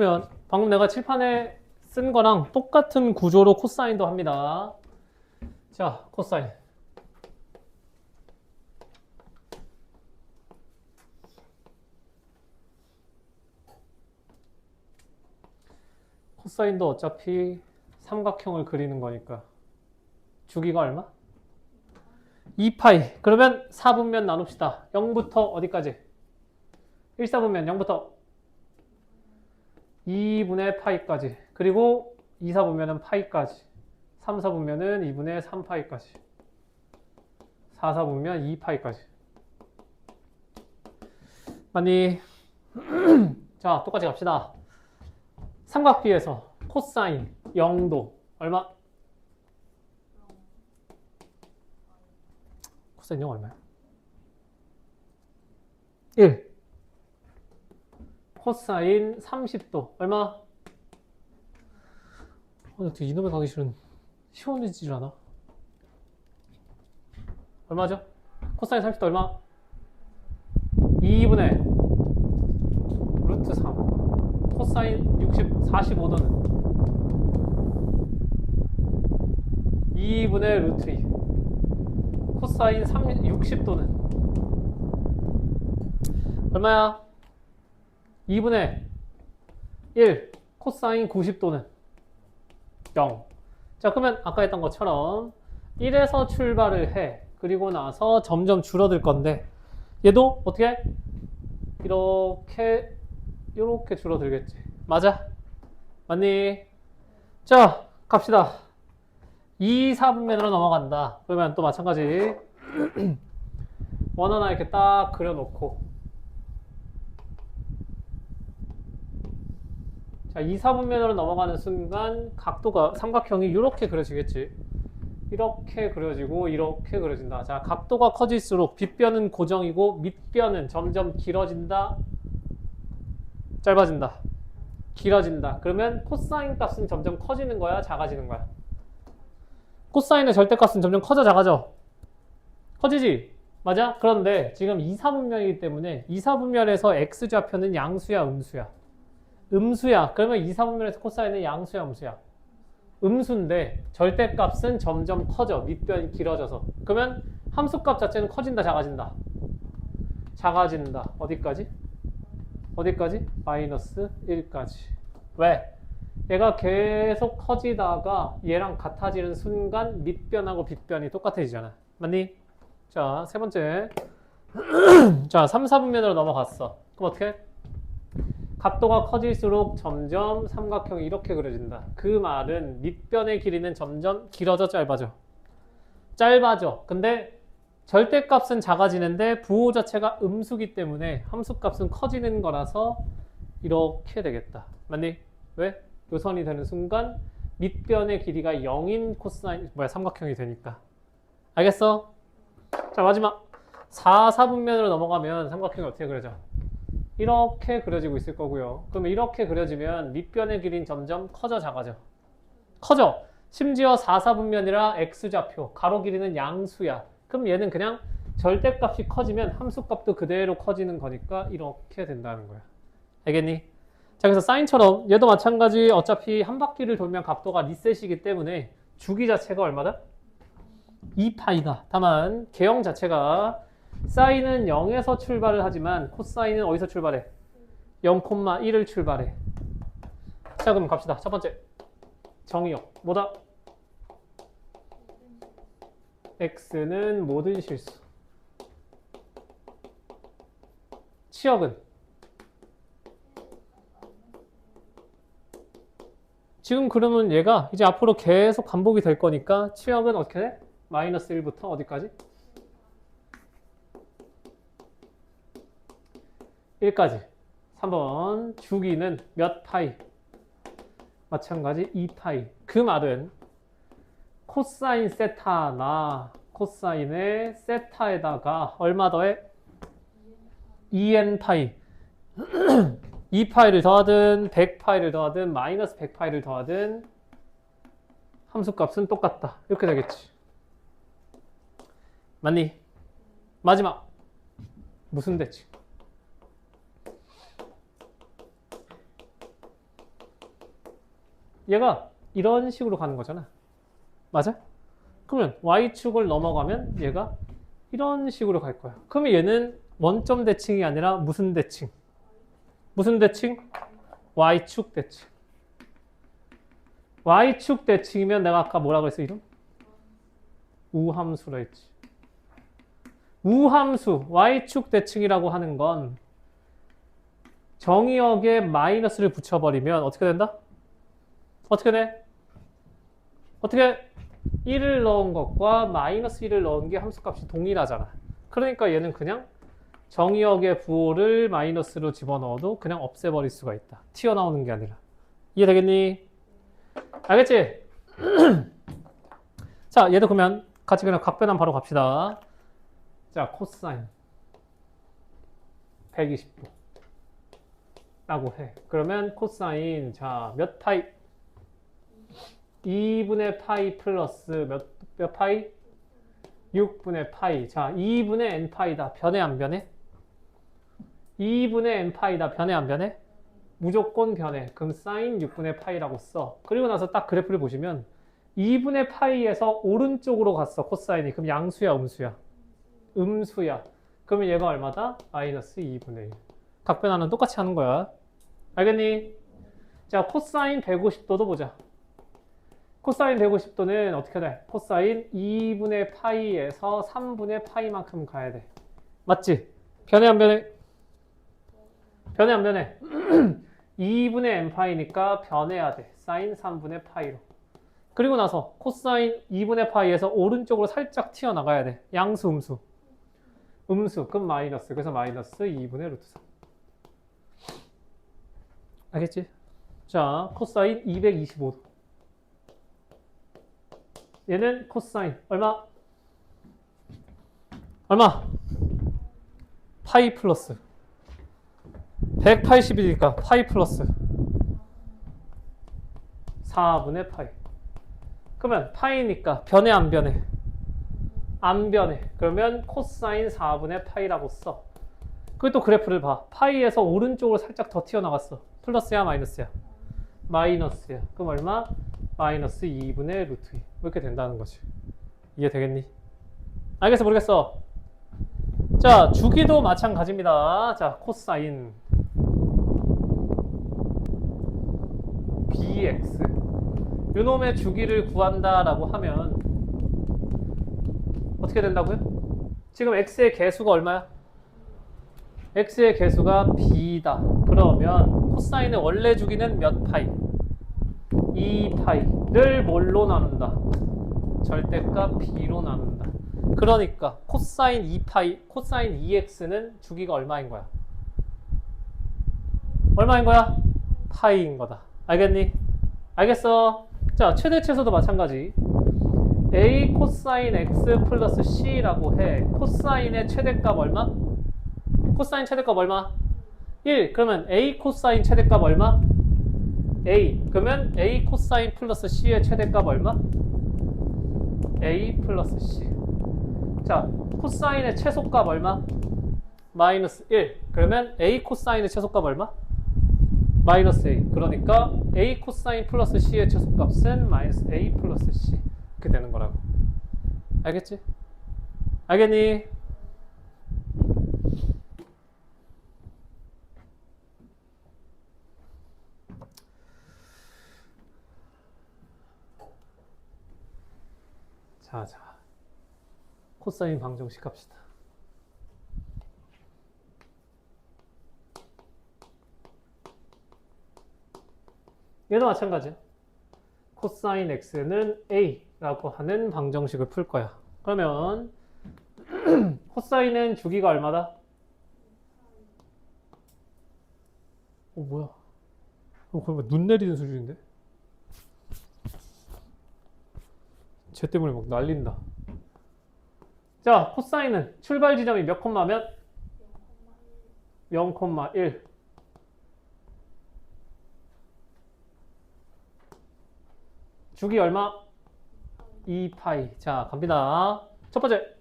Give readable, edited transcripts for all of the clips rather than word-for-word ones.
그러면 방금 내가 칠판에 쓴 거랑 똑같은 구조로 코사인도 합니다. 자, 코사인. 코사인도 어차피 삼각형을 그리는 거니까. 주기가 얼마? 2파이. 그러면 4분면 나눕시다. 0부터 어디까지? 1사분면 0부터 2분의 파이까지. 그리고 2사분면은 파이까지. 3사분면은 2분의 3파이까지. 4사분면 2파이까지. 맞니? 자, 똑같이 갑시다. 삼각비에서 코사인 0도 얼마? 코사인 0 얼마야? 1. 코사인 30도 얼마? 어떻게 이놈의 가기 싫은 시원해지질 않아? 얼마죠? 코사인 30도 얼마? 2분의 루트 3. 코사인 45도는 2분의 루트 2. 코사인 60도는 얼마야? 2분의 1. 코사인 90도는 0. 자, 그러면 아까 했던 것처럼 1에서 출발을 해. 그리고 나서 점점 줄어들 건데 얘도 어떻게? 이렇게 줄어들겠지. 맞아? 맞니? 자, 갑시다. 2, 4분면으로 넘어간다. 그러면 또 마찬가지 원 하나 이렇게 딱 그려놓고 자, 2, 4분면으로 넘어가는 순간 각도가 삼각형이 이렇게 그려지겠지. 이렇게 그려지고 이렇게 그려진다. 자, 각도가 커질수록 빗변은 고정이고 밑변은 점점 길어진다, 짧아진다, 길어진다. 그러면 코사인 값은 점점 커지는 거야, 작아지는 거야? 코사인의 절대값은 점점 커져, 작아져? 커지지? 맞아? 그런데 지금 2, 4분면이기 때문에 2, 4분면에서 x좌표는 양수야, 음수야? 음수야. 그러면 2, 4분면에서 코사인은 양수야, 음수야? 음수인데 절대값은 점점 커져. 밑변이 길어져서. 그러면 함수값 자체는 커진다, 작아진다? 작아진다. 어디까지? 어디까지? 마이너스 1까지. 왜? 얘가 계속 커지다가 얘랑 같아지는 순간 밑변하고 빗변이 똑같아지잖아. 맞니? 자, 세 번째. 자, 3, 4분면으로 넘어갔어. 그럼 어떻게? 각도가 커질수록 점점 삼각형이 이렇게 그려진다. 그 말은 밑변의 길이는 점점 길어져, 짧아져? 짧아져. 근데 절대값은 작아지는데 부호 자체가 음수기 때문에 함수값은 커지는 거라서 이렇게 되겠다. 맞니? 왜? 요선이 되는 순간 밑변의 길이가 0인 코사인 삼각형이 되니까. 알겠어? 자, 마지막 4, 4분면으로 넘어가면 삼각형이 어떻게 그려져? 이렇게 그려지고 있을 거고요. 그러면 이렇게 그려지면 밑변의 길이는 점점 커져, 작아져? 커져. 심지어 4, 4분면이라 x좌표, 가로 길이는 양수야. 그럼 얘는 그냥 절대값이 커지면 함수값도 그대로 커지는 거니까 이렇게 된다는 거야. 알겠니? 자, 그래서 사인처럼 얘도 마찬가지. 어차피 한 바퀴를 돌면 각도가 리셋이기 때문에 주기 자체가 얼마다? 2파이다. 다만 개형 자체가 사인은 0에서 출발을 하지만 코사인은 어디서 출발해? 0,1을 출발해. 자, 그럼 갑시다. 첫 번째 정의역 뭐다? x는 모든 실수. 치역은 지금 그러면 얘가 이제 앞으로 계속 반복이 될 거니까 치역은 어떻게 돼? 마이너스 1부터 어디까지? 1까지. 3번 주기는 몇 파이? 마찬가지 2파이. 그 말은 코사인 세타나 코사인의 세타에다가 얼마 더해? 2n파이. 2파이를 더하든 100파이를 더하든 마이너스 100파이를 더하든 함수값은 똑같다. 이렇게 되겠지. 맞니? 마지막 무슨 대칭? 얘가 이런 식으로 가는 거잖아. 맞아? 그러면 y축을 넘어가면 얘가 이런 식으로 갈 거야. 그러면 얘는 원점 대칭이 아니라 무슨 대칭? 무슨 대칭? y축 대칭. y축 대칭이면 내가 아까 뭐라고 했어, 이름? 우함수라 했지. 우함수, y축 대칭이라고 하는 건 정의역에 마이너스를 붙여버리면 어떻게 된다? 어떻게 돼? 어떻게 1을 넣은 것과 마이너스 1을 넣은 게 함수값이 동일하잖아. 그러니까 얘는 그냥 정의역의 부호를 마이너스로 집어넣어도 그냥 없애버릴 수가 있다. 튀어나오는 게 아니라. 이해되겠니? 알겠지? 자, 얘도 그러면 같이 그냥 각변함 바로 갑시다. 자, 코사인 120도 라고 해. 그러면 코사인, 자, 몇 파이? 2분의 파이 플러스 몇 파이? 6분의 파이. 자, 2분의 n 파이다. 변해 안 변해? 2분의 n 파이다. 변해 안 변해? 무조건 변해. 그럼 사인 6분의 파이라고 써. 그리고 나서 딱 그래프를 보시면 2분의 파이에서 오른쪽으로 갔어. 코사인이. 그럼 양수야, 음수야? 음수야. 그러면 얘가 얼마다? 마이너스 2분의 1. 각변하는 똑같이 하는 거야. 알겠니? 자, 코사인 150도도 보자. 코사인 150도는 어떻게 돼? 코사인 2분의 파이에서 3분의 파이만큼 가야 돼. 맞지? 변해 안 변해? 변해 안 변해? 2분의 n파이니까 변해야 돼. 사인 3분의 파이로. 그리고 나서 코사인 2분의 파이에서 오른쪽으로 살짝 튀어나가야 돼. 양수, 음수. 음수, 그럼 마이너스. 그래서 마이너스 2분의 루트 3. 알겠지? 자, 코사인 225도. 얘는 코사인 얼마? 얼마? 파이 플러스 180이니까 파이 플러스 4분의 파이. 그러면 파이니까 변해 안 변해? 안 변해. 그러면 코사인 4분의 파이라고 써. 그리고 또 그래프를 봐. 파이에서 오른쪽으로 살짝 더 튀어나갔어. 플러스야 마이너스야? 마이너스야. 그럼 얼마? 마이너스 2분의 루트 2. 이렇게 된다는 거지. 이해되겠니? 알겠어? 모르겠어? 자, 주기도 마찬가지입니다. 자, 코사인 bx 요놈의 주기를 구한다라고 하면 어떻게 된다고요? 지금 x의 개수가 얼마야? x의 개수가 b다. 그러면 코사인의 원래 주기는 몇 파이? 2파이를 뭘로 나눈다? 절대값 b로 나눈다. 그러니까 코사인 2파이, 코사인 2x는 주기가 얼마인 거야? 얼마인 거야? 파이인 거다. 알겠니? 알겠어? 자, 최대치에서도 마찬가지. a 코사인 x 플러스 c라고 해. 코사인의 최대값 얼마? 코사인 최대값 얼마? 1. 그러면 a 코사인 최대값 얼마? a. 그러면 a 코사인 플러스 c의 최대값 얼마? a 플러스 c. 자, 코사인의 최소값 얼마? 마이너스 1. 그러면 a 코사인의 최소값 얼마? 마이너스 a. 그러니까 a 코사인 플러스 c의 최소값은 마이너스 a 플러스 c. 이렇게 되는 거라고. 알겠지? 알겠니? 자, 코사인 방정식 합시다. 얘도 마찬가지야. 코사인 x는 a라고 하는 방정식을 풀 거야. 그러면 코사인은 주기가 얼마다? 뭐야? 거의 눈 내리는 수준인데? 쟤 때문에 막 난린다. 자, 코사인은 출발 지점이 몇 콤마면? 0,1. 주기 얼마? 2파이. 자, 갑니다. 첫 번째.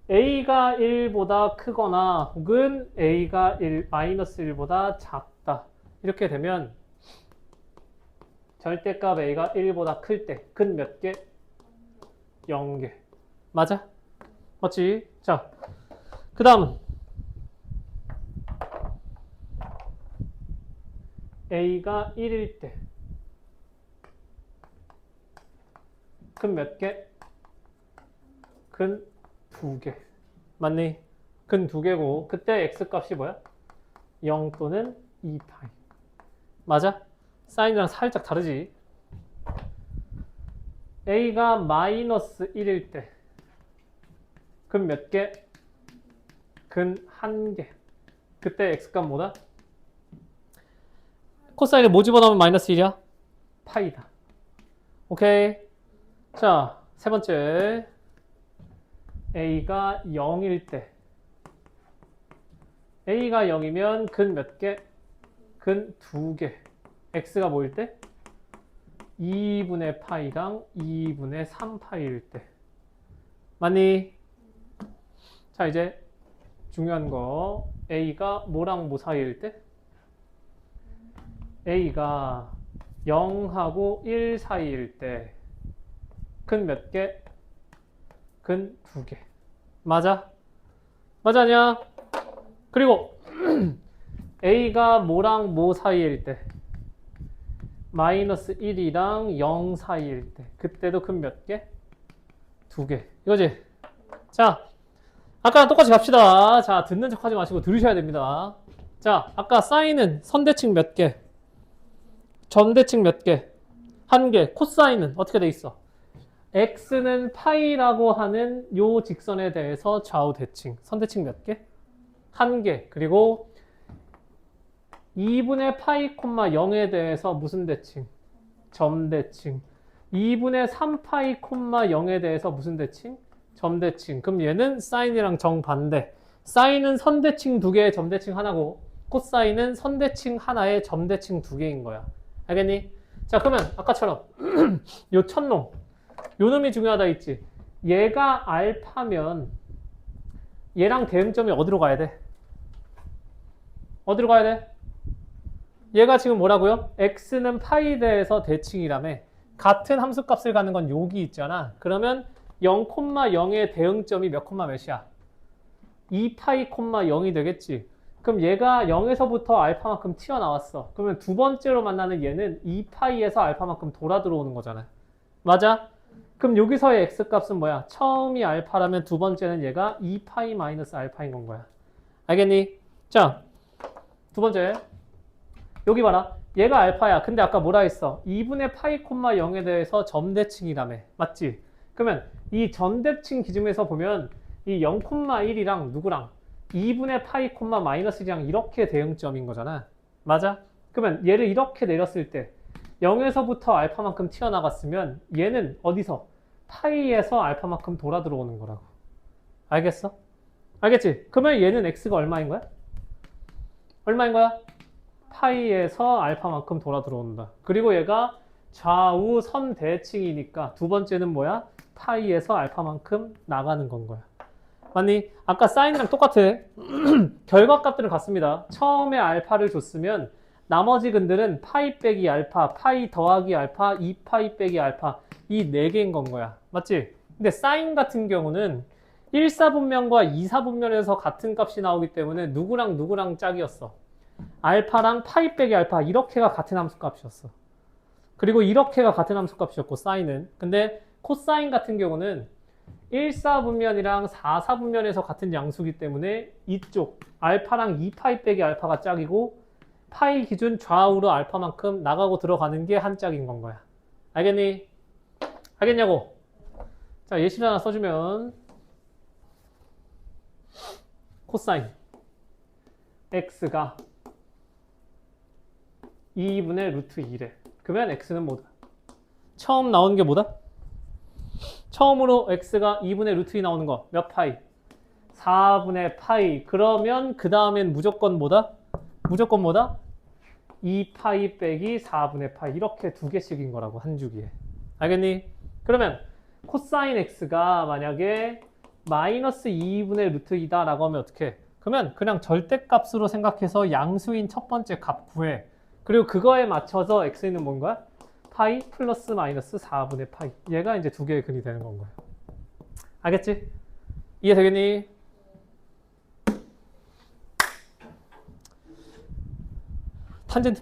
a가 1보다 크거나 혹은 a가 1, 마이너스 1보다 작다. 이렇게 되면 절대값 a가 1보다 클 때 근 몇 개? 0개. 맞아? 맞지? 자, 그 다음은 a가 1일 때 근 몇 개? 근 2개. 맞니? 근 2개고 그때 x값이 뭐야? 0 또는 2파이. 맞아? 사인이랑 살짝 다르지? a가 마이너스 1일 때 근 몇 개? 근 1개. 그때 x값 뭐다? 코사인에 뭐 집어넣으면 마이너스 1이야? 파이다. 오케이. 자, 세 번째. a가 0일 때 a가 0이면 근 몇 개? 근 2개. x가 뭐일 때? 2분의 파이랑 2분의 3파이일 때. 맞니? 자, 이제 중요한 거. a가 뭐랑 뭐 사이일 때? a가 0하고 1 사이일 때 근 몇 개? 근 2개. 맞아? 맞아 아니야? 그리고 a가 뭐랑 뭐 사이일 때? 마이너스 1이랑 0 사이일 때 그때도 근 몇 개? 2개. 이거지? 자, 아까랑 똑같이 갑시다. 자, 듣는 척 하지 마시고 들으셔야 됩니다. 자, 아까 사인은 선대칭 몇 개? 전대칭 몇 개? 1개. 코사인은 어떻게 돼 있어? x는 파이라고 하는 요 직선에 대해서 좌우 대칭. 선대칭 몇 개? 1개. 그리고 2분의 파이 콤마 0에 대해서 무슨 대칭? 점대칭. 2분의 3파이 콤마 0에 대해서 무슨 대칭? 점대칭. 그럼 얘는 사인이랑 정반대. 사인은 선대칭 2개에 점대칭 하나고 코사인은 선대칭 하나에 점대칭 2개인 거야. 알겠니? 자, 그러면 아까처럼 요 첫놈, 요 놈이 중요하다 했지. 얘가 알파면 얘랑 대응점이 어디로 가야 돼? 어디로 가야 돼? 얘가 지금 뭐라고요? x는 파이에 대해서 대칭이라며. 같은 함수값을 가는 건 여기 있잖아. 그러면 0,0의 대응점이 몇 콤마 몇이야? 2파이 콤마 0이 되겠지. 그럼 얘가 0에서부터 알파만큼 튀어나왔어. 그러면 두 번째로 만나는 얘는 2파이에서 알파만큼 돌아 들어오는 거잖아. 맞아? 그럼 여기서의 x값은 뭐야? 처음이 알파라면 두 번째는 얘가 2파이 마이너스 알파인 건 거야. 알겠니? 자, 두 번째. 여기 봐라. 얘가 알파야. 근데 아까 뭐라 했어? 2분의 파이 콤마 0에 대해서 점대칭이라며. 맞지? 그러면 이 점대칭 기준에서 보면 이 0,1이랑 누구랑? 2분의 파이 콤마 마이너스 1이랑 이렇게 대응점인 거잖아. 맞아? 그러면 얘를 이렇게 내렸을 때 0에서부터 알파만큼 튀어나갔으면 얘는 어디서? 파이에서 알파만큼 돌아 들어오는 거라고. 알겠어? 알겠지? 그러면 얘는 x가 얼마인 거야? 얼마인 거야? 파이에서 알파만큼 돌아 들어온다. 그리고 얘가 좌우 선대칭이니까 두 번째는 뭐야? 파이에서 알파만큼 나가는 건 거야. 맞니? 아까 사인이랑 똑같아. 결과값들은 같습니다. 처음에 알파를 줬으면 나머지 근들은 파이 빼기 알파, 파이 더하기 알파, 2파이 빼기 알파 이 4개인 건 거야. 맞지? 근데 사인 같은 경우는 1사분면과 2사분면에서 같은 값이 나오기 때문에 누구랑 누구랑 짝이었어? 알파랑 파이 빼기 알파 이렇게가 같은 함수값이었어. 그리고 이렇게가 같은 함수값이었고 사인은. 근데 코사인 같은 경우는 1사분면이랑 4사분면에서 같은 양수기 때문에 이쪽 알파랑 2파이 빼기 알파가 짝이고 파이 기준 좌우로 알파만큼 나가고 들어가는 게 한 짝인 건 거야. 알겠니? 알겠냐고? 자, 예시를 하나 써주면 코사인 x가 2분의 루트 2래. 그러면 x는 뭐다? 처음 나오는 게 뭐다? 처음으로 x가 2분의 루트 2 나오는 거 몇 파이? 4분의 파이. 그러면 그 다음엔 무조건 뭐다? 무조건 뭐다? 2파이 빼기 4분의 파이. 이렇게 두 개씩인 거라고 한 주기에. 알겠니? 그러면 코사인 x가 만약에 마이너스 2분의 루트 2다 라고 하면 어떻게? 그러면 그냥 절대값으로 생각해서 양수인 첫 번째 값 구해. 그리고 그거에 맞춰서 x는 뭔가? 파이 플러스 마이너스 4분의 파이. 얘가 이제 두 개의 근이 되는 건 거예요. 알겠지? 이해되겠니? 탄젠트